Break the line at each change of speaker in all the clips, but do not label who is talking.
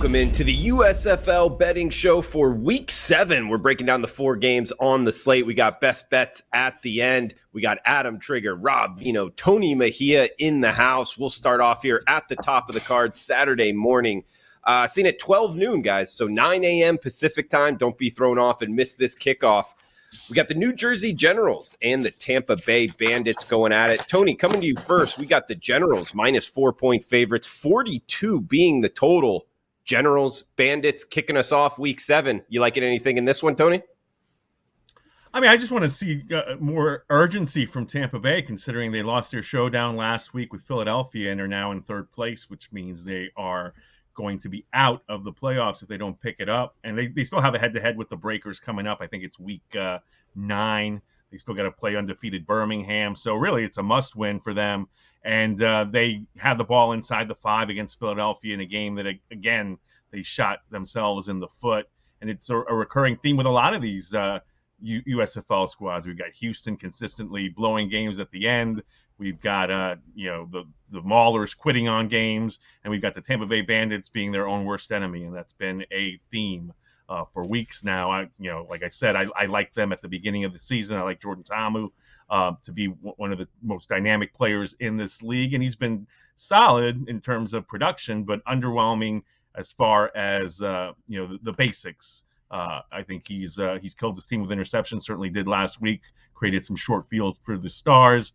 Welcome into the USFL Betting Show for Week 7. We're breaking down the 4 games on the slate. We got best bets at the end. We got Adam Trigger, Rob Veno, Tony Mejia in the house. We'll start off here at the top of the card Saturday morning. Seen at 12 noon, guys, so 9 a.m. Pacific time. Don't be thrown off and miss this kickoff. We got the New Jersey Generals and the Tampa Bay Bandits going at it. Tony, coming to you first, we got the Generals minus 4-point favorites, 42 being the total. Generals, Bandits kicking us off Week 7. You liking anything in this one, Tony?
I mean, I just want to see more urgency from Tampa Bay, considering they lost their showdown last week with Philadelphia and are now in 3rd place, which means they are going to be out of the playoffs if they don't pick it up. And they still have a head-to-head with the Breakers coming up. I think it's Week 9. They still got to play undefeated Birmingham. So really, it's a must-win for them. And they had the ball inside the 5 against Philadelphia in a game that, again, they shot themselves in the foot. And it's a recurring theme with a lot of these USFL squads. We've got Houston consistently blowing games at the end. We've got the Maulers quitting on games, and we've got the Tampa Bay Bandits being their own worst enemy, and that's been a theme for weeks now. Like I said, I like them at the beginning of the season. I like Jordan Ta'amu to be one of the most dynamic players in this league, and he's been solid in terms of production, but underwhelming as far as the basics. I think he's killed his team with interceptions. Certainly did last week. Created some short fields for the Stars.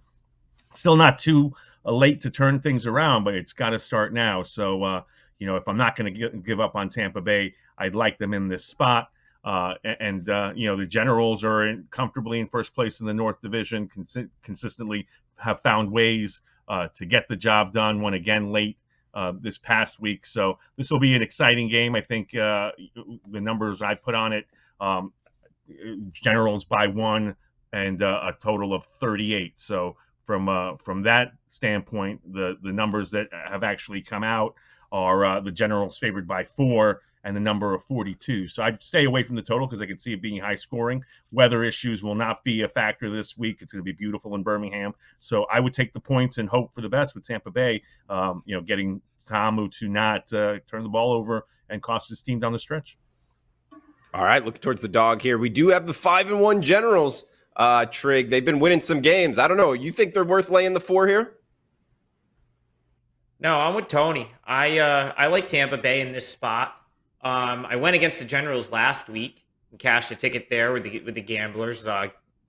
Still not too late to turn things around, but it's got to start now. So if I'm not going to give up on Tampa Bay, I'd like them in this spot. The Generals are comfortably in first place in the North Division. Consistently have found ways to get the job done. Won again late this past week. So this will be an exciting game. I think the numbers I put on it, Generals by 1 and a total of 38. So from that standpoint, the numbers that have actually come out are the Generals favored by 4 and the number of 42. So I'd stay away from the total because I can see it being high scoring. Weather issues will not be a factor this week. It's going to be beautiful in Birmingham. So I would take the points and hope for the best with Tampa Bay, getting Ta'amu to not turn the ball over and cost his team down the stretch.
All right, looking towards the dog here. We do have the 5-1 Generals, Trig. They've been winning some games. I don't know. You think they're worth laying the 4 here?
No, I'm with Tony. I like Tampa Bay in this spot. I went against the Generals last week and cashed a ticket there with the Gamblers.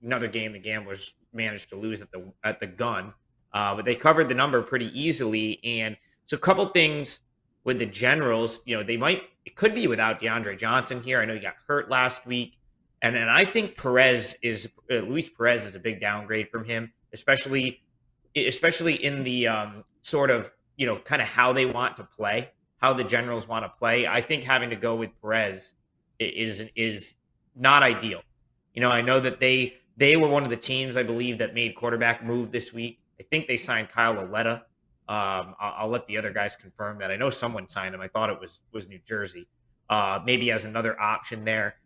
Another game the Gamblers managed to lose at the gun, but they covered the number pretty easily. And so a couple things with the Generals, it could be without DeAndre Johnson here. I know he got hurt last week, and I think Luis Perez is a big downgrade from him, especially in the sort of kind of how they want to play. How the Generals want to play. I think having to go with Perez is not ideal. I know that they were one of the teams, I believe, that made quarterback move this week. I think they signed Kyle Lauletta. I'll let the other guys confirm that. I know someone signed him. I thought it was New Jersey. Maybe as another option there.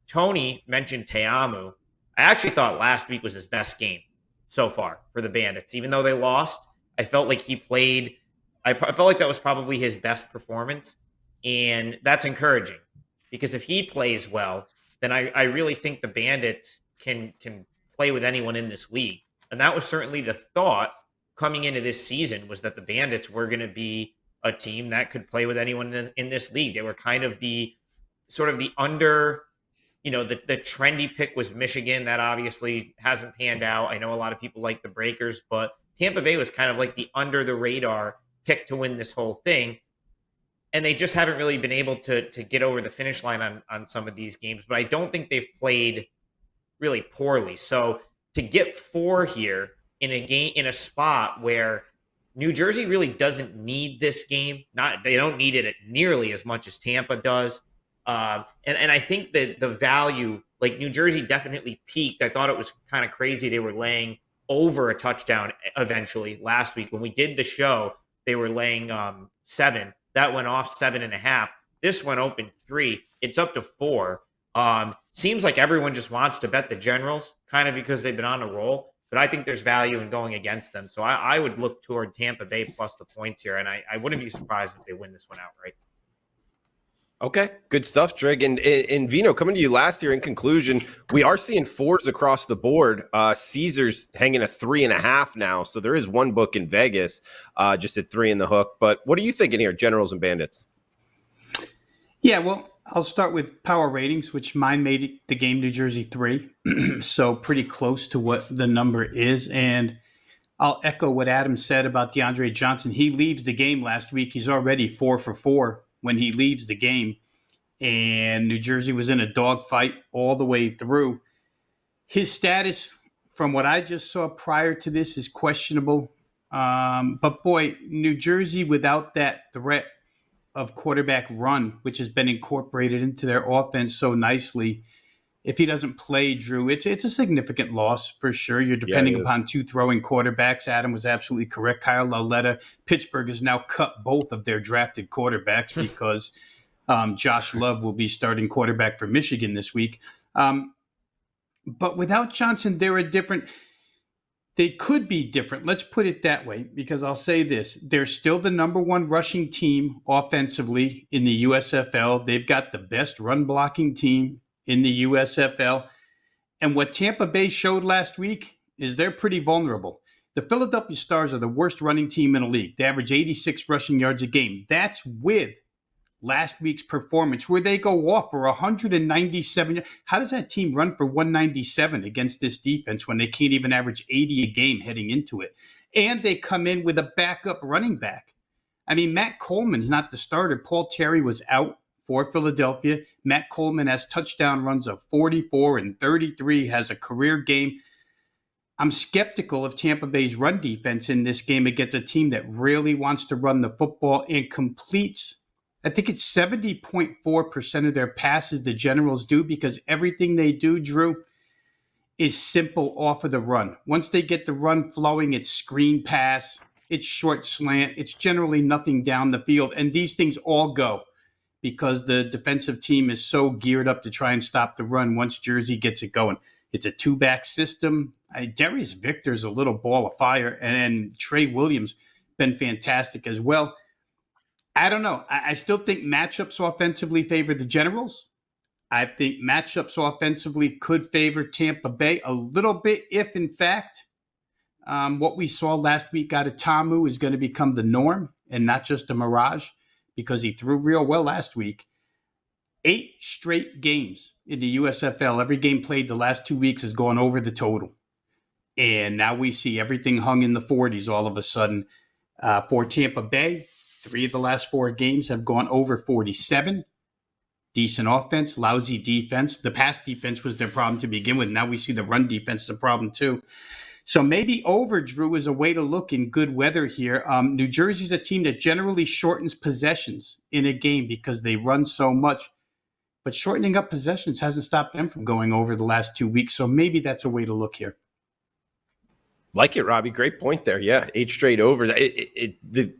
Tony mentioned Ta'amu. I actually thought last week was his best game so far for the Bandits. Even though they lost, I felt like he played. I felt like that was probably his best performance, and that's encouraging because if he plays well, then I really think the Bandits can play with anyone in this league. And that was certainly the thought coming into this season, was that the Bandits were going to be a team that could play with anyone in this league. They were kind of the under, the trendy pick was Michigan. That obviously hasn't panned out. I know a lot of people like the Breakers, but Tampa Bay was kind of like the under the radar pick to win this whole thing. And they just haven't really been able to get over the finish line on some of these games. But I don't think they've played really poorly. So to get 4 here in a spot where New Jersey really doesn't need this game, they don't need it nearly as much as Tampa does. And I think that the value, like New Jersey definitely peaked. I thought it was kind of crazy. They were laying over a touchdown eventually last week. When we did the show, they were laying 7. That went off 7.5. This one opened 3. It's up to 4. Seems like everyone just wants to bet the Generals, kind of because they've been on a roll. But I think there's value in going against them. So I would look toward Tampa Bay plus the points here. And I wouldn't be surprised if they win this one outright.
Okay, good stuff, Trig. And Vino, coming to you last year in conclusion, we are seeing fours across the board. Caesars hanging a 3.5 now, so there is one book in Vegas just at 3 in the hook. But what are you thinking here, Generals and Bandits?
Yeah, well, I'll start with power ratings, which mine made the game New Jersey 3, so pretty close to what the number is. And I'll echo what Adam said about DeAndre Johnson. He leaves the game last week. He's already 4 for 4 when he leaves the game. And New Jersey was in a dogfight all the way through. His status, from what I just saw prior to this, is questionable. But boy, New Jersey without that threat of quarterback run, which has been incorporated into their offense so nicely, if he doesn't play, Drew, it's a significant loss for sure. You're depending upon 2 throwing quarterbacks. Adam was absolutely correct. Kyle Lauletta, Pittsburgh has now cut both of their drafted quarterbacks because Josh Love will be starting quarterback for Michigan this week. But without Johnson, they could be different. Let's put it that way, because I'll say this. They're still the number 1 rushing team offensively in the USFL. They've got the best run blocking team in the USFL. And what Tampa Bay showed last week is they're pretty vulnerable. The Philadelphia Stars are the worst running team in the league. They average 86 rushing yards a game. That's with last week's performance where they go off for 197. How does that team run for 197 against this defense when they can't even average 80 a game heading into it? And they come in with a backup running back. I mean, Matt Coleman's not the starter. Paul Terry was out for Philadelphia. Matt Coleman has touchdown runs of 44 and 33, has a career game. I'm skeptical of Tampa Bay's run defense in this game against a team that really wants to run the football and completes. I think it's 70.4% of their passes the Generals do, because everything they do, Drew, is simple off of the run. Once they get the run flowing, it's screen pass, it's short slant, it's generally nothing down the field. And these things all go because the defensive team is so geared up to try and stop the run once Jersey gets it going. It's a 2-back system. Darius Victor's a little ball of fire, and Trey Williams been fantastic as well. I don't know. I still think matchups offensively favor the Generals. I think matchups offensively could favor Tampa Bay a little bit if, in fact, what we saw last week out of Tamu is going to become the norm and not just a mirage, because he threw real well last week. 8 straight games in the USFL. Every game played the last 2 weeks has gone over the total. And now we see everything hung in the 40s all of a sudden. For Tampa Bay, 3 of the last 4 games have gone over 47. Decent offense, lousy defense. The pass defense was their problem to begin with. Now we see the run defense is a problem too. So maybe over, Drew, is a way to look in good weather here. New Jersey's a team that generally shortens possessions in a game because they run so much. But shortening up possessions hasn't stopped them from going over the last 2 weeks. So maybe that's a way to look here.
Like it, Robbie. Great point there. Yeah, 8 straight overs.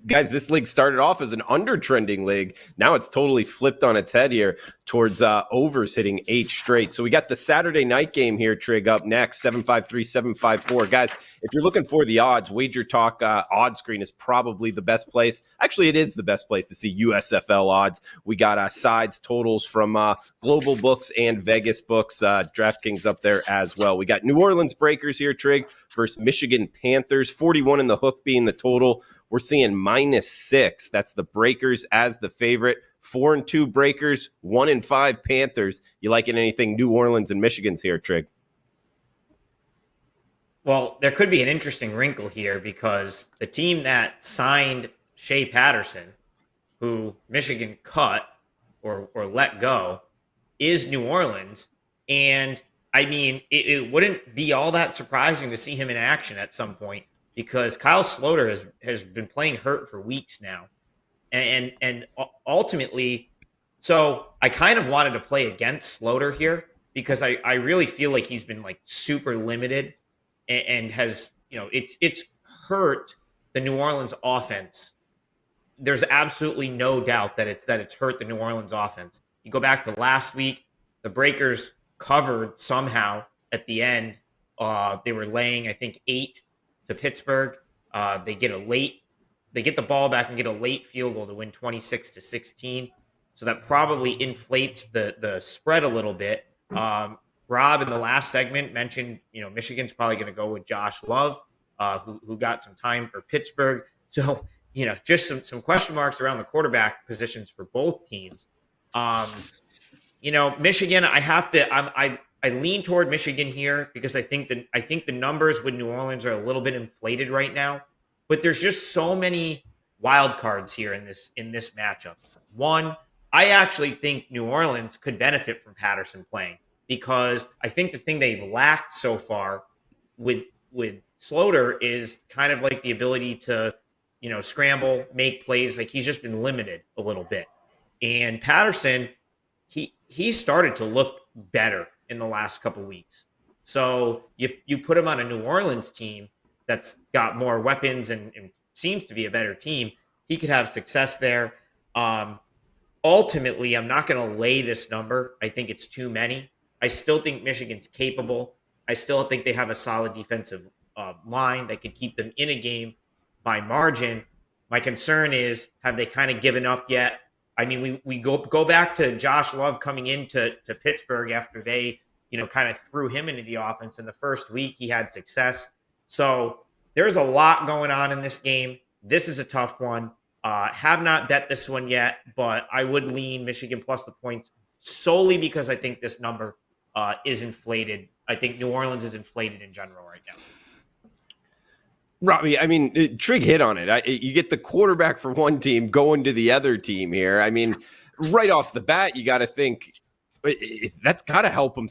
Guys, this league started off as an under-trending league. Now it's totally flipped on its head here towards overs hitting 8 straight. So we got the Saturday night game here, Trig, up next, 753, 754. Guys, if you're looking for the odds, WagerTalk odds screen is probably the best place. Actually, it is the best place to see USFL odds. We got sides, totals from Global Books and Vegas Books. DraftKings up there as well. We got New Orleans Breakers here, Trig, versus Michigan Panthers, 41 in the hook being the total. We're seeing -6. That's the Breakers as the favorite. 4-2 Breakers, 1-5 Panthers. You liking anything New Orleans and Michigan's here, Trig?
Well, there could be an interesting wrinkle here because the team that signed Shea Patterson, who Michigan cut or let go, is New Orleans. And I mean, it wouldn't be all that surprising to see him in action at some point because Kyle Sloter has been playing hurt for weeks now. And ultimately, so I kind of wanted to play against Sloter here because I really feel like he's been like super limited and has, it's hurt the New Orleans offense. There's absolutely no doubt that it's hurt the New Orleans offense. You go back to last week, the Breakers covered somehow at the end. They were laying, I think, 8 to Pittsburgh. They get the ball back and get a late field goal to win 26-16. So that probably inflates the spread a little bit. Rob in the last segment mentioned, Michigan's probably going to go with Josh Love, who got some time for Pittsburgh. So, just some question marks around the quarterback positions for both teams. Michigan, I lean toward Michigan here because I think the numbers with New Orleans are a little bit inflated right now, but there's just so many wild cards here in this matchup. One, I actually think New Orleans could benefit from Patterson playing because I think the thing they've lacked so far with Sloter is kind of like the ability to, scramble, make plays. Like he's just been limited a little bit. And Patterson, he started to look better in the last couple weeks. So you put him on a New Orleans team that's got more weapons and seems to be a better team, he could have success there. Ultimately, I'm not going to lay this number. I think it's too many. I still think Michigan's capable. I still think they have a solid defensive line that could keep them in a game by margin. My concern is, have they kind of given up yet? I mean, we go back to Josh Love coming into Pittsburgh after they, kind of threw him into the offense. In the first week, he had success. So there's a lot going on in this game. This is a tough one. Have not bet this one yet, but I would lean Michigan plus the points solely because I think this number is inflated. I think New Orleans is inflated in general right now.
Robbie, I mean, Trig hit on it. You get the quarterback for one team going to the other team here. I mean, right off the bat, you got to think that's got to help them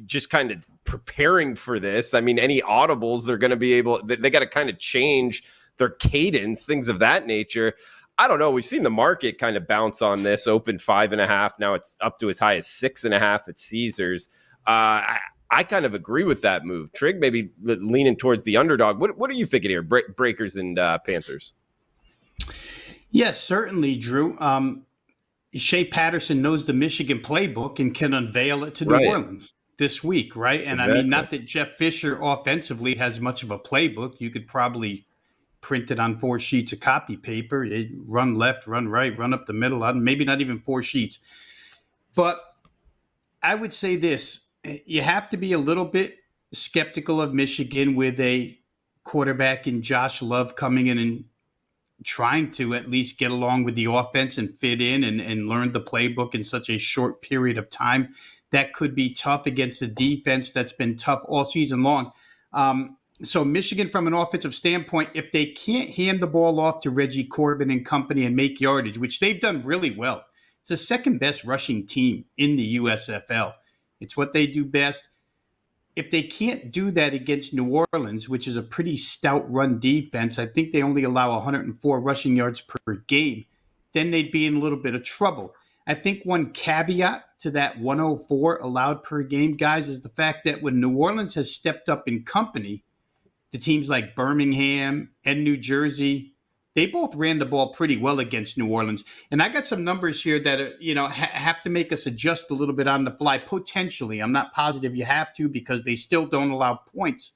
just kind of preparing for this. I mean, any audibles they're going to be able – they got to kind of change their cadence, things of that nature. I don't know. We've seen the market kind of bounce on this, open 5.5. Now it's up to as high as 6.5 at Caesars. I kind of agree with that move. Trig maybe leaning towards the underdog. What are you thinking here, Breakers and Panthers?
Yes, certainly, Drew. Shea Patterson knows the Michigan playbook and can unveil it to New Orleans this week, right? And exactly. I mean, not that Jeff Fisher offensively has much of a playbook. You could probably print it on 4 sheets of copy paper. Run left, run right, run up the middle. Maybe not even 4 sheets. But I would say this. You have to be a little bit skeptical of Michigan with a quarterback in Josh Love coming in and trying to at least get along with the offense and fit in and learn the playbook in such a short period of time. That could be tough against a defense that's been tough all season long. So Michigan, from an offensive standpoint, if they can't hand the ball off to Reggie Corbin and company and make yardage, which they've done really well, it's the second best rushing team in the USFL. It's what they do best. If they can't do that against New Orleans, which is a pretty stout run defense, I think they only allow 104 rushing yards per game, then they'd be in a little bit of trouble. I think one caveat to that 104 allowed per game, guys, is the fact that when New Orleans has stepped up in company, the teams like Birmingham and New Jersey, they both ran the ball pretty well against New Orleans. And I got some numbers here that have to make us adjust a little bit on the fly, potentially. I'm not positive you have to because they still don't allow points.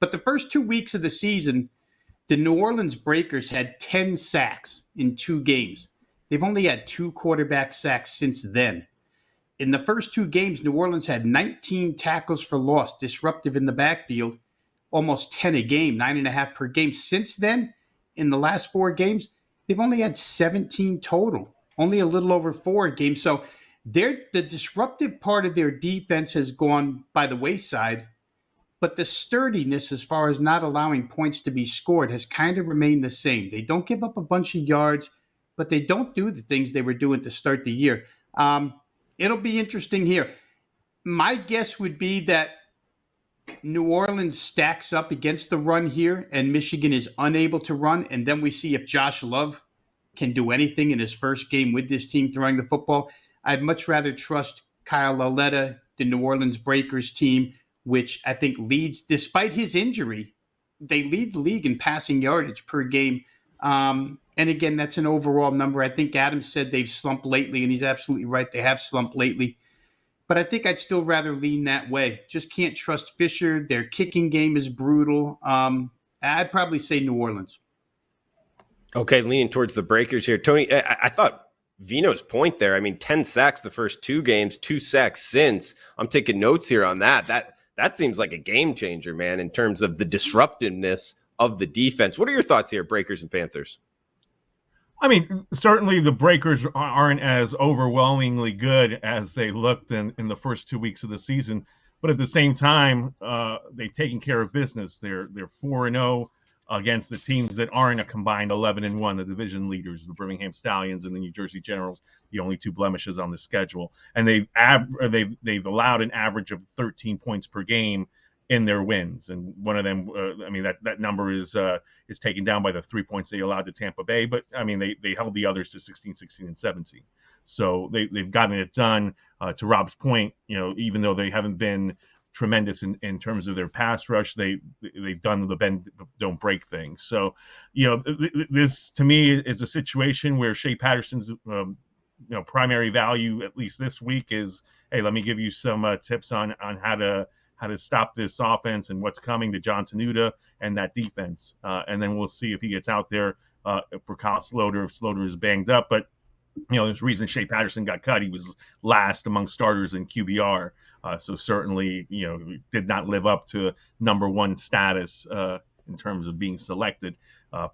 But the first 2 weeks of the season, the New Orleans Breakers had 10 sacks in 2 games. They've only had 2 quarterback sacks since then. In the first 2 games, New Orleans had 19 tackles for loss, disruptive in the backfield, almost 10 a game, 9.5 per game. Since then, in the last 4 games, they've only had 17 total, only a little over 4 games. So the disruptive part of their defense has gone by the wayside, but the sturdiness as far as not allowing points to be scored has kind of remained the same. They don't give up a bunch of yards, but they don't do the things they were doing to start the year. It'll be interesting here. My guess would be that New Orleans stacks up against the run here and Michigan is unable to run. And then we see if Josh Love can do anything in his first game with this team throwing the football. I'd much rather trust Kyle Lauletta, the New Orleans Breakers team, which I think leads, despite his injury, they lead the league in passing yardage per game. And again, that's an overall number. I think Adam said they've slumped lately, and he's absolutely right. They have slumped lately. But I think I'd still rather lean that way. Just can't trust Fisher. Their kicking game is brutal. I'd probably say New Orleans.
Okay, leaning towards the Breakers here. Tony, I thought Veno's point there, I mean, 10 sacks the first 2 games, 2 sacks since. I'm taking notes here on that. That seems like a game changer, man, in terms of the disruptiveness of the defense. What are your thoughts here, Breakers and Panthers?
I mean, certainly the Breakers aren't as overwhelmingly good as they looked in the first 2 weeks of the season, but at the same time, they've taken care of business. They're 4-0 against the teams that aren't a combined 11-1, the division leaders, the Birmingham Stallions and the New Jersey Generals, the only 2 blemishes on the schedule. And they've allowed an average of 13 points per game in their wins. And one of them, that number is taken down by the 3 points they allowed to Tampa Bay. But I mean, they held the others to 16, 16, and 17. So they've gotten it done. To Rob's point, even though they haven't been tremendous in terms of their pass rush, they've done the bend don't break things. So, this to me is a situation where Shea Patterson's primary value, at least this week, is, hey, let me give you some tips on how to stop this offense and what's coming to John Tenuta and that defense. And then we'll see if he gets out there for Kyle Sloter, if Sloter is banged up. But, there's a reason Shea Patterson got cut. He was last among starters in QBR. So certainly, did not live up to number 1 status in terms of being selected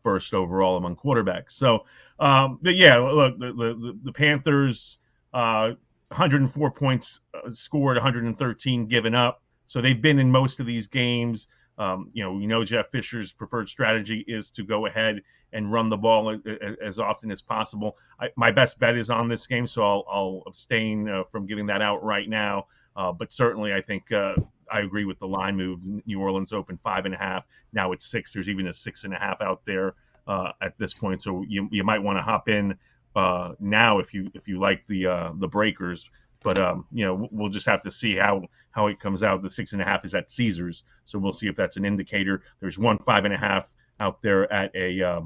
first overall among quarterbacks. So, but yeah, look, the Panthers, 104 points scored, 113 given up. So they've been in most of these games. We know Jeff Fisher's preferred strategy is to go ahead and run the ball as often as possible. My best bet is on this game, so I'll abstain from giving that out right now. But certainly, I think I agree with the line move. New Orleans opened 5.5. Now it's 6. There's even a 6.5 out there at this point. So you might want to hop in now if you like the Breakers. But we'll just have to see how it comes out. The 6.5 is at Caesars, so we'll see if that's an indicator. There's one 5.5 out there at a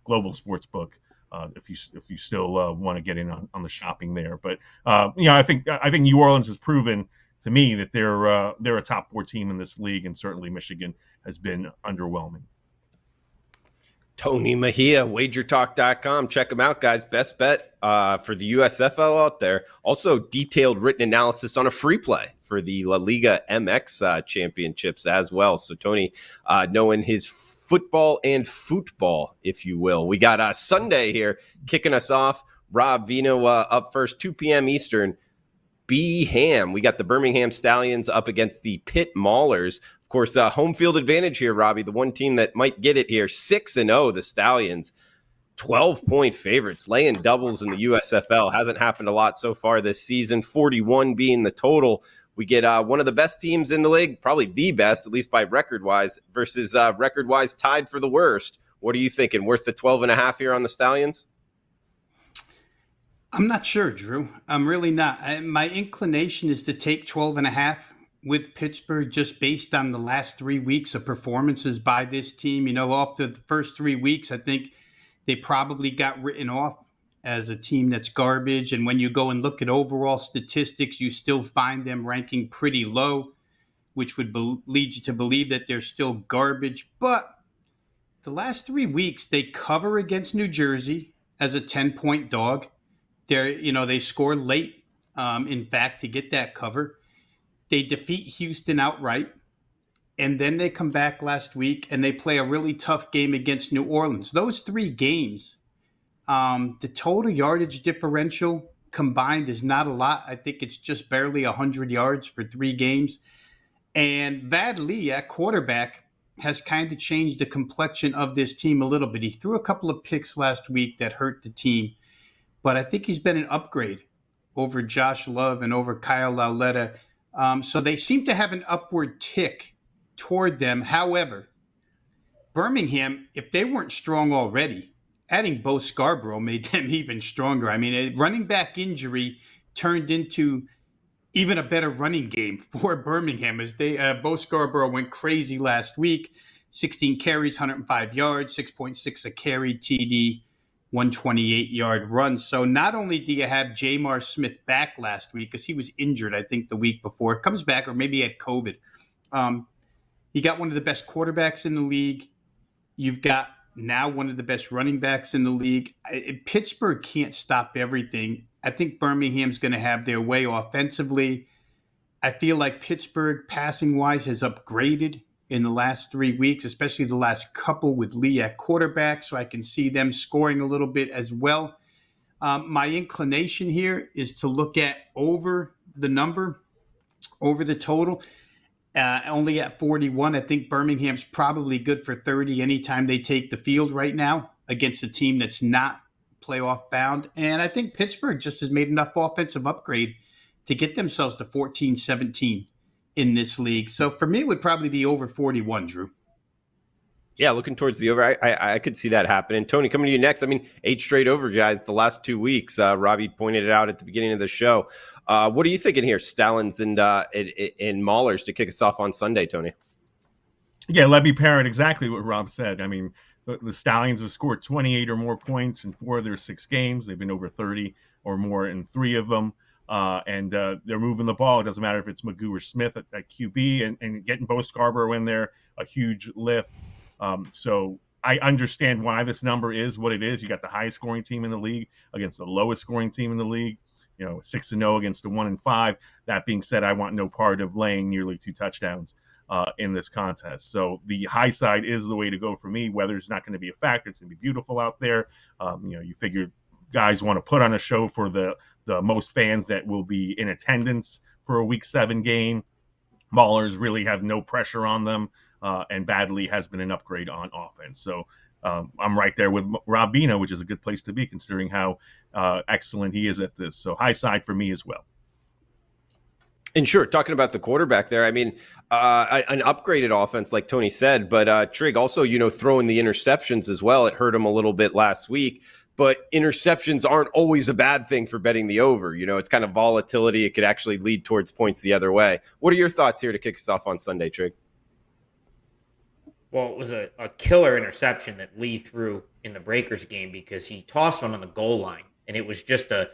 global sports book. If you still want to get in on the shopping there, but I think New Orleans has proven to me that they're a top 4 team in this league, and certainly Michigan has been underwhelming.
Tony Mejia, WagerTalk.com. Check him out, guys. Best bet for the USFL out there. Also, detailed written analysis on a free play for the La Liga MX championships as well. So, Tony, knowing his football and football, if you will. We got Sunday here kicking us off. Rob, Veno up first, 2 p.m. Eastern. B-Ham. We got the Birmingham Stallions up against the Pitt Maulers. Of course, home field advantage here, Robbie. The one team that might get it here, 6-0, the Stallions. 12-point favorites, laying doubles in the USFL. Hasn't happened a lot so far this season, 41 being the total. We get one of the best teams in the league, probably the best, at least by record-wise, versus record-wise tied for the worst. What are you thinking? Worth the 12.5 here on the Stallions?
I'm not sure, Drew. I'm really not. My inclination is to take 12.5 with Pittsburgh, just based on the last 3 weeks of performances by this team. After the first 3 weeks, I think they probably got written off as a team that's garbage. And when you go and look at overall statistics, you still find them ranking pretty low, which would lead you to believe that they're still garbage. But the last 3 weeks, they cover against New Jersey as a 10-point dog. They score late, in fact, to get that cover. They defeat Houston outright, and then they come back last week and they play a really tough game against New Orleans. Those 3 games, the total yardage differential combined is not a lot. I think it's just barely 100 yards for 3 games. And Vad Lee at quarterback has kind of changed the complexion of this team a little bit. He threw a couple of picks last week that hurt the team, but I think he's been an upgrade over Josh Love and over Kyle Lauletta. So they seem to have an upward tick toward them. However, Birmingham, if they weren't strong already, adding Bo Scarborough made them even stronger. I mean, a running back injury turned into even a better running game for Birmingham as Bo Scarborough went crazy last week. 16 carries, 105 yards, 6.6 a carry, TD, 128-yard run. So not only do you have Jamar Smith back last week, because he was injured, I think, the week before, comes back, or maybe he had COVID. You got one of the best quarterbacks in the league. You've got now one of the best running backs in the league. Pittsburgh can't stop everything. I think Birmingham's going to have their way offensively. I feel like Pittsburgh, passing-wise, has upgraded in the last 3 weeks, especially the last couple with Lee at quarterback, so I can see them scoring a little bit as well. My inclination here is to look at over the number, over the total, only at 41. I think Birmingham's probably good for 30 anytime they take the field right now against a team that's not playoff bound. And I think Pittsburgh just has made enough offensive upgrade to get themselves to 14-17 in this league. So for me, it would probably be over 41, Drew.
Yeah, looking towards the over, I could see that happening. Tony, coming to you next. I mean, 8 straight over, guys, the last 2 weeks. Robbie pointed it out at the beginning of the show. What are you thinking here, Stallions and Maulers, to kick us off on Sunday, Tony?
Yeah, let me parrot exactly what Rob said. I mean, the Stallions have scored 28 or more points in 4 of their 6 games. They've been over 30 or more in 3 of them. And they're moving the ball. It doesn't matter if it's Magoo or Smith at QB, and getting Bo Scarborough in there, a huge lift. So I understand why this number is what it is. You got the highest scoring team in the league against the lowest scoring team in the league, 6-0 against the 1-5. That being said, I want no part of laying nearly 2 touchdowns in this contest. So the high side is the way to go for me. Weather's not going to be a factor. It's going to be beautiful out there. You figure guys want to put on a show for the most fans that will be in attendance for a Week 7 game. Maulers really have no pressure on them, and Badley has been an upgrade on offense. So I'm right there with Rob Veno, which is a good place to be considering how excellent he is at this. So high side for me as well.
And sure, talking about the quarterback there, I mean, an upgraded offense, like Tony said, but Trig also, throwing the interceptions as well. It hurt him a little bit last week. But interceptions aren't always a bad thing for betting the over. It's kind of volatility. It could actually lead towards points the other way. What are your thoughts here to kick us off on Sunday, Trig?
Well, it was a killer interception that Lee threw in the Breakers game because he tossed one on the goal line, and it was just a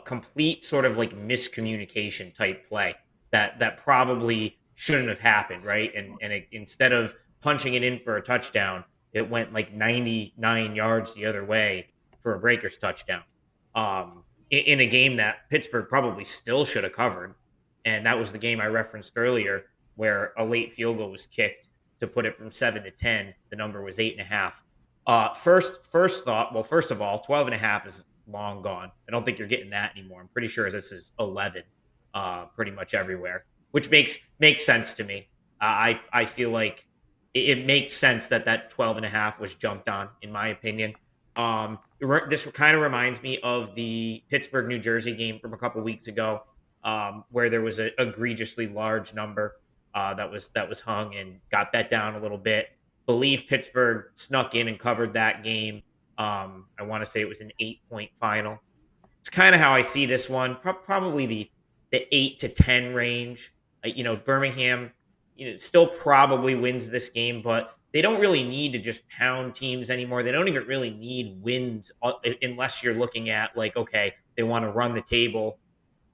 complete sort of like miscommunication type play that probably shouldn't have happened, right? And instead of punching it in for a touchdown, it went like 99 yards the other way for a Breakers touchdown in a game that Pittsburgh probably still should have covered. And that was the game I referenced earlier where a late field goal was kicked to put it from 7 to 10. The number was 8.5. First thought, well, first of all, 12.5 is long gone. I don't think you're getting that anymore. I'm pretty sure this is 11 pretty much everywhere, which makes sense to me. I feel like it makes sense that 12.5 was jumped on, in my opinion. This kind of reminds me of the Pittsburgh, New Jersey game from a couple weeks ago, where there was an egregiously large number that was hung and got bet down a little bit. Believe Pittsburgh snuck in and covered that game. I want to say it was an 8-point final. It's kind of how I see this one. Probably the 8 to 10 range. Birmingham, still probably wins this game, but they don't really need to just pound teams anymore. They don't even really need wins unless you're looking at like, okay, they want to run the table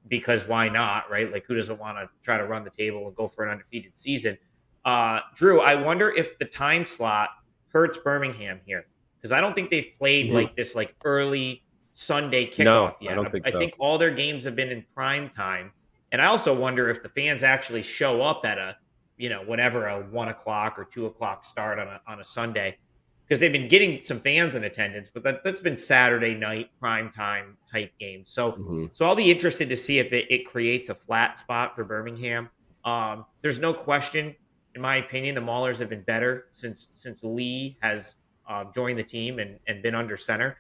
because why not, right? Like who doesn't want to try to run the table and go for an undefeated season? Drew, I wonder if the time slot hurts Birmingham here because I don't think they've played like this like early Sunday kickoff yet.
I don't think so.
I think all their games have been in prime time. And I also wonder if the fans actually show up at a, whatever, a 1 o'clock or 2 o'clock start on a Sunday, because they've been getting some fans in attendance, but that's been Saturday night prime time type games. So, So I'll be interested to see if it creates a flat spot for Birmingham. There's no question, in my opinion, the Maulers have been better since Lee has joined the team and been under center.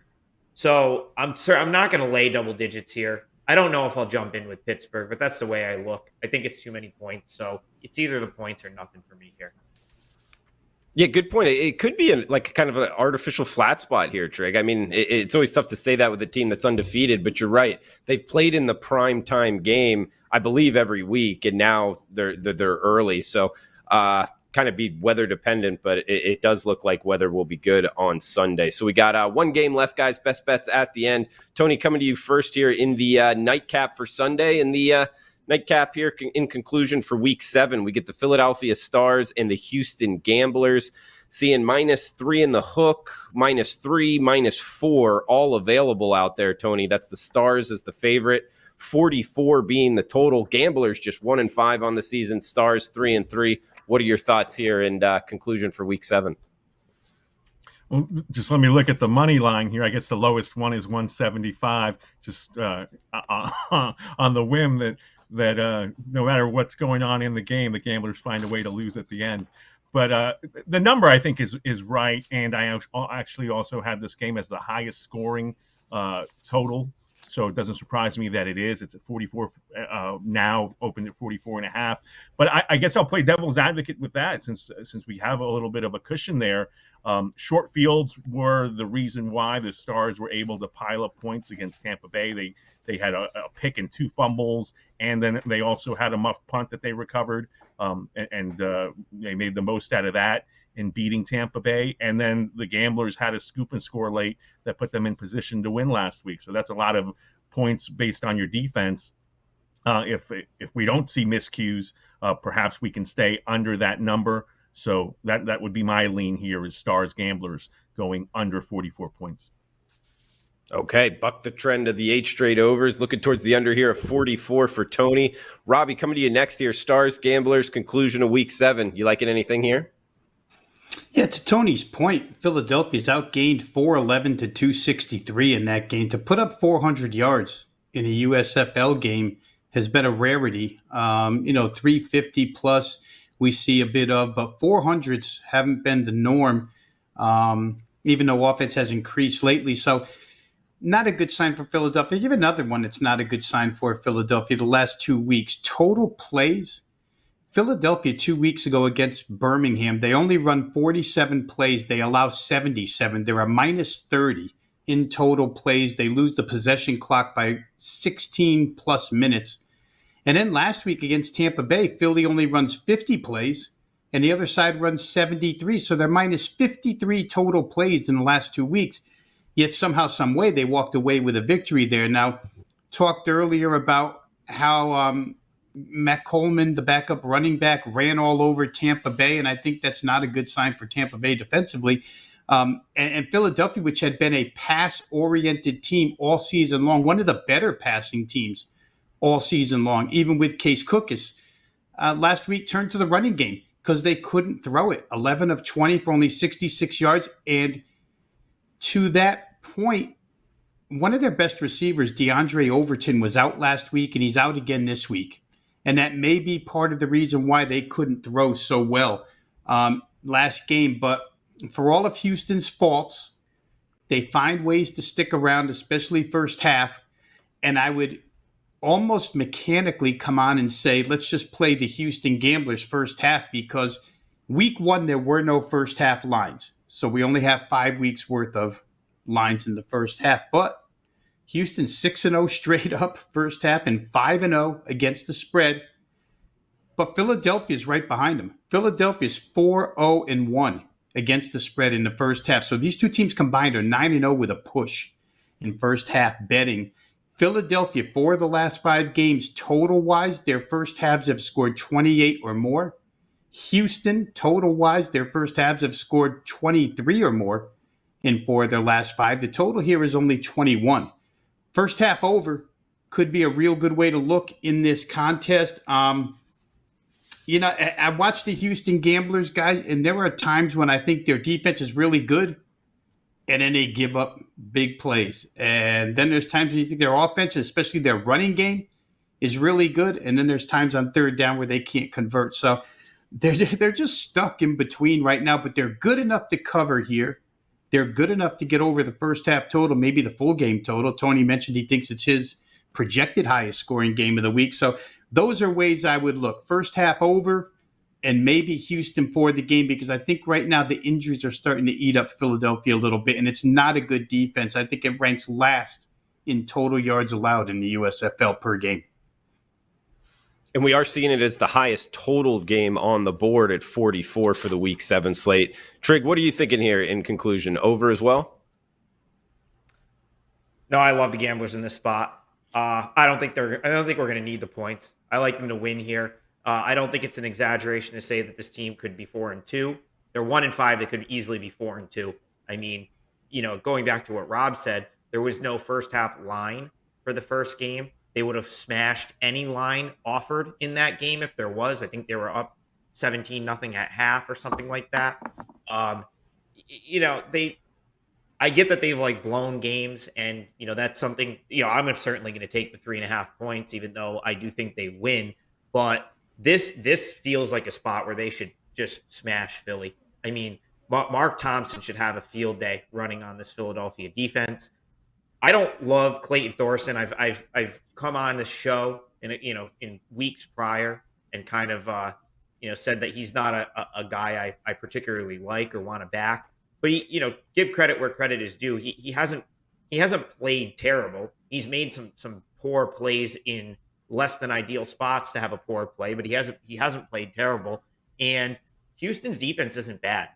So I'm not going to lay double digits here. I don't know if I'll jump in with Pittsburgh, but that's the way I look. I think it's too many points, so it's either the points or nothing for me here.
Yeah, good point. It could be like kind of an artificial flat spot here, Trig. I mean, it's always tough to say that with a team that's undefeated, but you're right. They've played in the prime time game, I believe, every week, and now they're early. So kind of be weather dependent, but it does look like weather will be good on Sunday. So we got one game left, guys. Best bets at the end. Tony, coming to you first here in the nightcap for Sunday. In the nightcap here, in conclusion for Week 7, we get the Philadelphia Stars and the Houston Gamblers. seeing -3 in the hook, -3, -4, all available out there, Tony. That's the Stars as the favorite, 44 being the total. Gamblers just 1-5 on the season, Stars 3-3. What are your thoughts here and conclusion for week 7?
Well, just let me look at the money line here. I guess the lowest one is 175, just on the whim that no matter what's going on in the game, the gamblers find a way to lose at the end. But the number I think is right, and I actually also had this game as the highest scoring total. So it doesn't surprise me that it is. It's at 44 now, opened at 44.5. But I guess I'll play devil's advocate with that since we have a little bit of a cushion there. Short fields were the reason why the Stars were able to pile up points against Tampa Bay. They had a pick and 2 fumbles, and then they also had a muffed punt that they recovered, and they made the most out of that in beating Tampa Bay. And then the Gamblers had a scoop and score late that put them in position to win last week. So that's a lot of points based on your defense. If we don't see miscues, perhaps we can stay under that number. So that would be my lean here, is Stars Gamblers going under 44 points.
Okay, buck the trend of the 8 straight overs. Looking towards the under here of 44 for Tony. Robbie, coming to you next here. Stars Gamblers, conclusion of week 7. You liking anything here?
Yeah, to Tony's point, Philadelphia's outgained 411 to 263 in that game. To put up 400 yards in a USFL game has been a rarity. 350 plus we see a bit of, but 400s haven't been the norm, even though offense has increased lately. So not a good sign for Philadelphia. Give another one that's not a good sign for Philadelphia the last 2 weeks. Total plays. Philadelphia 2 weeks ago against Birmingham, they only run 47 plays. They allow 77. They're a -30 in total plays. They lose the possession clock by 16 plus minutes. And then last week against Tampa Bay, Philly only runs 50 plays, and the other side runs 73. So they're -53 total plays in the last 2 weeks. Yet somehow, some way, they walked away with a victory there. Now, talked earlier about how Matt Coleman, the backup running back, ran all over Tampa Bay, and I think that's not a good sign for Tampa Bay defensively. And Philadelphia, which had been a pass-oriented team all season long, one of the better passing teams all season long, even with Case Cookus, last week turned to the running game because they couldn't throw it. 11 of 20 for only 66 yards. And to that point, one of their best receivers, DeAndre Overton, was out last week, and he's out again this week. And that may be part of the reason why they couldn't throw so well last game. But for all of Houston's faults, they find ways to stick around, especially first half. And I would almost mechanically come on and say, let's just play the Houston Gamblers first half, because week 1, there were no first half lines. So we only have 5 weeks worth of lines in the first half. But Houston 6-0 straight up first half and 5-0 against the spread. But Philadelphia is right behind them. Philadelphia is 4-0-1 against the spread in the first half. So these two teams combined are 9-0 with a push in first half betting. Philadelphia, 4 of the last 5 games, total-wise, their first halves have scored 28 or more. Houston, total-wise, their first halves have scored 23 or more in 4 of their last 5. The total here is only 21. First half over could be a real good way to look in this contest. I watched the Houston Gamblers, guys, and there are times when I think their defense is really good, and then they give up big plays. And then there's times when you think their offense, especially their running game, is really good, and then there's times on third down where they can't convert. So they're just stuck in between right now, but they're good enough to cover here. They're good enough to get over the first half total, maybe the full game total. Tony mentioned he thinks it's his projected highest scoring game of the week. So those are ways I would look. First half over, and maybe Houston for the game, because I think right now the injuries are starting to eat up Philadelphia a little bit, and it's not a good defense. I think it ranks last in total yards allowed in the USFL per game.
And we are seeing it as the highest total game on the board at 44 for the week 7 slate. Trig, what are you thinking here in conclusion? Over as well?
No, I love the Gamblers in this spot. I don't think we're going to need the points. I like them to win here. I don't think it's an exaggeration to say that this team could be 4-2. They're 1-5. They could easily be 4-2. I mean, going back to what Rob said, there was no first half line for the first game. They would have smashed any line offered in that game if there was. I think they were up 17-0 at half or something like that. I get that they've like blown games, and that's something. I'm certainly going to take the 3.5 points, even though I do think they win. But this feels like a spot where they should just smash Philly. I mean, Mark Thompson should have a field day running on this Philadelphia defense. I don't love Clayton Thorson. I've come on this show in weeks prior and kind of said that he's not a guy I particularly like or want to back. But give credit where credit is due. He hasn't played terrible. He's made some poor plays in less than ideal spots to have a poor play, but he hasn't played terrible. And Houston's defense isn't bad.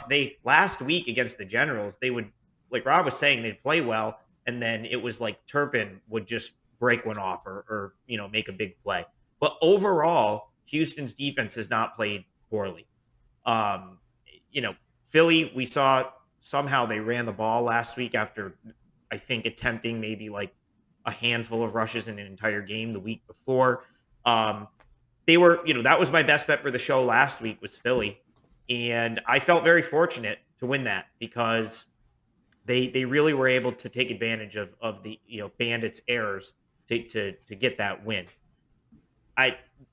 They last week against the Generals, they would, like Rob was saying, they'd play well, and then it was like Turpin would just break one off or make a big play. But overall, Houston's defense has not played poorly. Philly, we saw somehow they ran the ball last week after, I think, attempting maybe like a handful of rushes in an entire game the week before. They were, that was my best bet for the show last week was Philly. And I felt very fortunate to win that because they really were able to take advantage of the, Bandits' errors to get that win.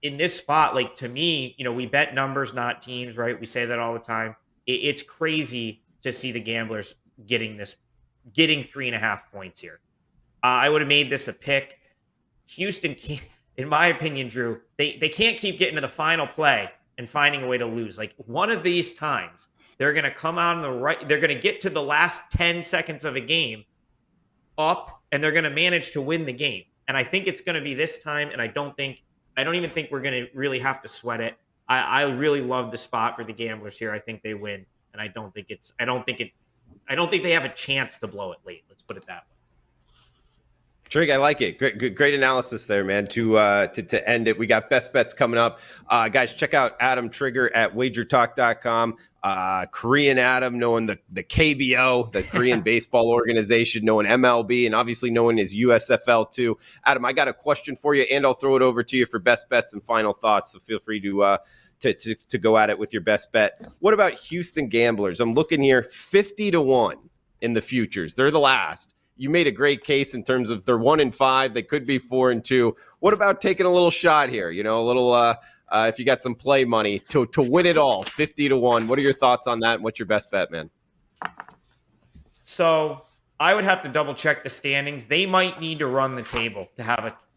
In this spot, like to me, we bet numbers, not teams, right? We say that all the time. It's crazy to see the gamblers getting 3.5 points here. I would have made this a pick. Houston can't, in my opinion, Drew, they can't keep getting to the final play and finding a way to lose. Like one of these times, they're going to come out on the right. They're going to get to the last 10 seconds of a game up, and they're going to manage to win the game. And I think it's going to be this time. And I don't even think we're going to really have to sweat it. I really love the spot for the gamblers here. I think they win, and I don't think they have a chance to blow it late. Let's put it that way.
Trig, I like it. Great analysis there, man. To end it, we got best bets coming up. Guys, check out Adam Trigger at WagerTalk.com. Korean Adam, knowing the KBO, the Korean baseball organization, knowing MLB, and obviously knowing his USFL too. Adam, I got a question for you, and I'll throw it over to you for best bets and final thoughts. So feel free to go at it with your best bet. What about Houston gamblers? I'm looking here, 50-1 in the futures. They're the last. You made a great case in terms of they're 1-5. They could be 4-2. What about taking a little shot here? A little if you got some play money to win it all, 50-1. What are your thoughts on that? And what's your best bet, man?
So I would have to double check the standings. They might need to run the table to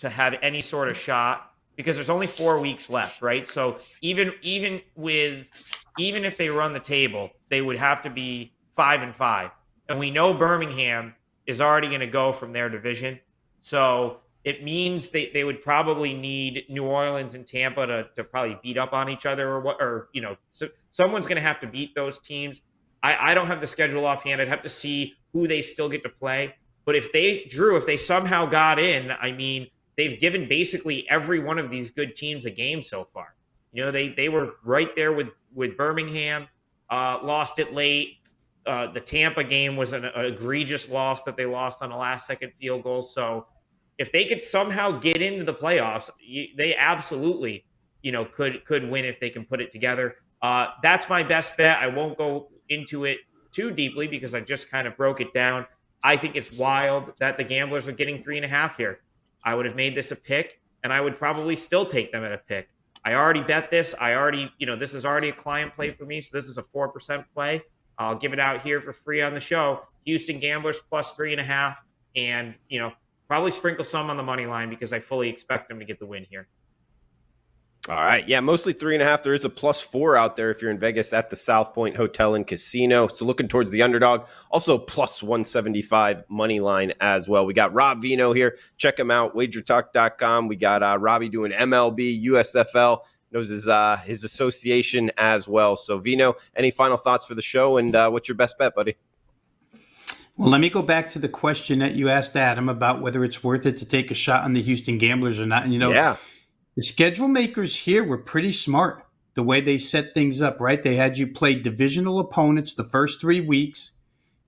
have any sort of shot because there's only 4 weeks left, right? So even if they run the table, they would have to be 5-5, and we know Birmingham is already going to go from their division. So it means they would probably need New Orleans and Tampa to probably beat up on each other so someone's going to have to beat those teams. I don't have the schedule offhand. I'd have to see who they still get to play. But if they somehow got in, I mean, they've given basically every one of these good teams a game so far. They were right there with Birmingham, lost it late. The Tampa game was an egregious loss that they lost on a last-second field goal. So if they could somehow get into the playoffs, they absolutely, could win if they can put it together. That's my best bet. I won't go into it too deeply because I just kind of broke it down. I think it's wild that the gamblers are getting 3.5 here. I would have made this a pick, and I would probably still take them at a pick. I already bet this. This is already a client play for me, so this is a 4% play. I'll give it out here for free on the show. Houston gamblers plus 3.5, and probably sprinkle some on the money line because I fully expect them to get the win here.
All right. Yeah, mostly 3.5. There is a +4 out there if you're in Vegas at the South Point Hotel and Casino. So looking towards the underdog. Also +175 money line as well. We got Rob Veno here. Check him out. WagerTalk.com. We got Robbie doing MLB, USFL. Knows his association as well. So Veno, any final thoughts for the show? And what's your best bet, buddy?
Well, let me go back to the question that you asked Adam about whether it's worth it to take a shot on the Houston Gamblers or not. And,
yeah.
The schedule makers here were pretty smart. the way they set things up, right? They had you play divisional opponents the first 3 weeks.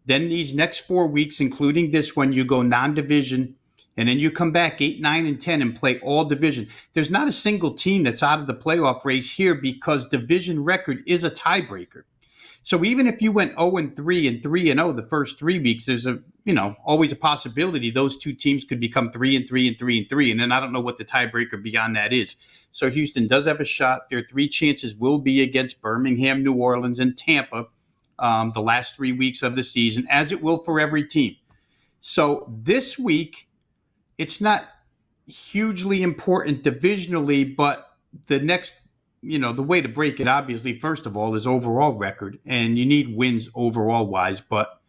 Then these next 4 weeks, including this one, you go non-division, and then you come back 8, 9, and 10 and play all division. There's not a single team that's out of the playoff race here because division record is a tiebreaker. So even if you went 0-3 and 3-0 the first 3 weeks, there's always a possibility those two teams could become 3-3 and 3-3, and then I don't know what the tiebreaker beyond that is. So Houston does have a shot. Their 3 chances will be against Birmingham, New Orleans, and Tampa the last 3 weeks of the season, as it will for every team. So this week, it's not hugely important divisionally, but the next, the way to break it, obviously, first of all, is overall record, and you need wins overall wise. But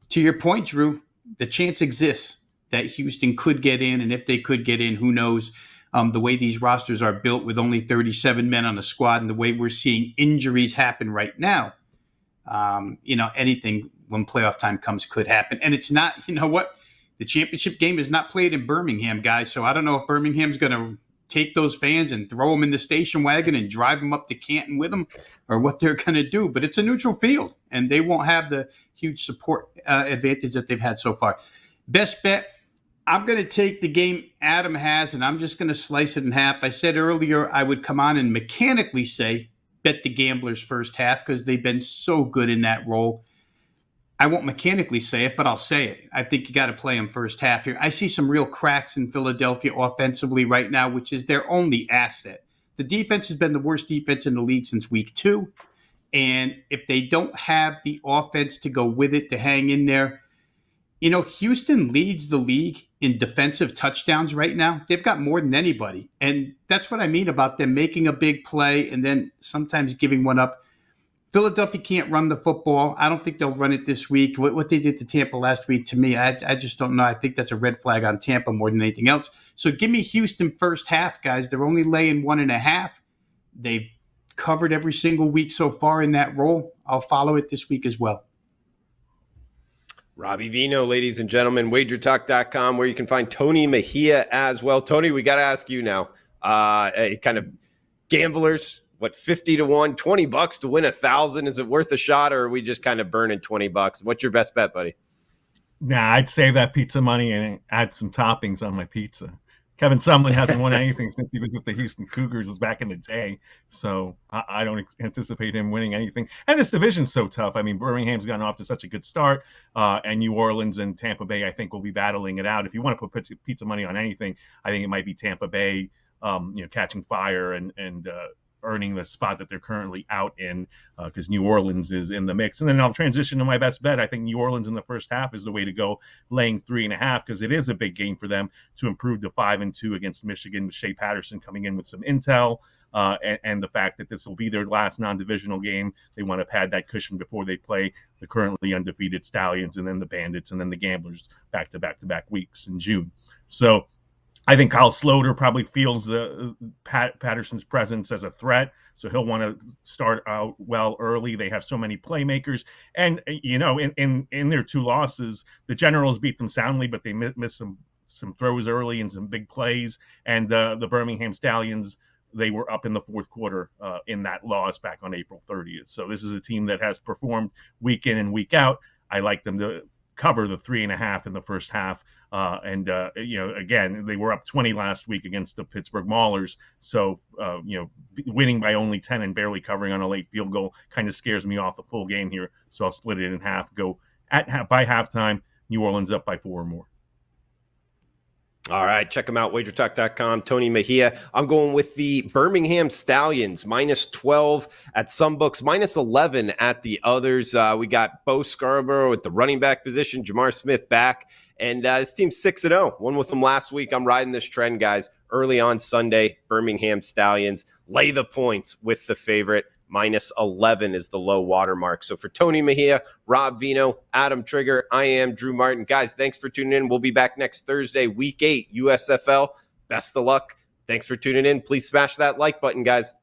to your point, Drew, the chance exists that Houston could get in, and if they could get in, who knows? The way these rosters are built with only 37 men on the squad and the way we're seeing injuries happen right now, anything when playoff time comes could happen. And it's not, the championship game is not played in Birmingham, guys. So I don't know if Birmingham's going to take those fans and throw them in the station wagon and drive them up to Canton with them, or what they're going to do. But it's a neutral field, and they won't have the huge support advantage that they've had so far. Best bet, I'm going to take the game Adam has, and I'm just going to slice it in half. I said earlier I would come on and mechanically say bet the Gamblers first half because they've been so good in that role. I won't mechanically say it, but I'll say it. I think you got to play them first half here. I see some real cracks in Philadelphia offensively right now, which is their only asset. The defense has been the worst defense in the league since week 2. And if they don't have the offense to go with it, to hang in there, Houston leads the league in defensive touchdowns right now. They've got more than anybody. And that's what I mean about them making a big play and then sometimes giving one up. Philadelphia can't run the football. I don't think they'll run it this week. What they did to Tampa last week, to me, I just don't know. I think that's a red flag on Tampa more than anything else. So give me Houston first half, guys. They're only laying 1.5. They've covered every single week so far in that role. I'll follow it this week as well.
Robbie Veno, ladies and gentlemen, WagerTalk.com, where you can find Tony Mejia as well. Tony, we got to ask you now, kind of gamblers, 50 to 1, $20 to win 1,000. Is it worth a shot, or are we just kind of burning $20? What's your best bet, buddy?
Nah, I'd save that pizza money and add some toppings on my pizza. Kevin Sumlin hasn't won anything since he was with the Houston Cougars back in the day, so I don't anticipate him winning anything. And this division's so tough. I mean, Birmingham's gotten off to such a good start, and New Orleans and Tampa Bay, I think, will be battling it out. If you want to put pizza money on anything, I think it might be Tampa Bay, catching fire and earning the spot that they're currently out in, because New Orleans is in the mix. And then I'll transition to my best bet. I think New Orleans in the first half is the way to go, laying 3.5, because it is a big game for them to improve to 5-2 against Michigan, with Shea Patterson coming in with some intel, and the fact that this will be their last non-divisional game. They want to pad that cushion before they play the currently undefeated Stallions, and then the Bandits, and then the Gamblers back-to-back weeks in June. So I think Kyle Sloter probably feels Patterson's presence as a threat, so he'll want to start out well early. They have so many playmakers, and in their 2 losses, the Generals beat them soundly, but they missed some throws early and some big plays. And the Birmingham Stallions, they were up in the fourth quarter in that loss back on April 30th. So this is a team that has performed week in and week out. I like them to cover the 3.5 in the first half. Again, they were up 20 last week against the Pittsburgh Maulers. So, winning by only 10 and barely covering on a late field goal kind of scares me off the full game here. So I'll split it in half, go by halftime, New Orleans up by 4 or more.
All right, check them out, WagerTalk.com. Tony Mejia. I'm going with the Birmingham Stallions, -12 at some books, -11 at the others. We got Bo Scarborough at the running back position, Jamar Smith back, and this team's 6-0. Won with them last week. I'm riding this trend, guys. Early on Sunday, Birmingham Stallions lay the points with the favorite. -11 is the low water mark. So for Tony Mejia, Rob Veno, Adam Trigger, I am Drew Martin. Guys, thanks for tuning in. We'll be back next Thursday, week 8, USFL. Best of luck. Thanks for tuning in. Please smash that like button, guys.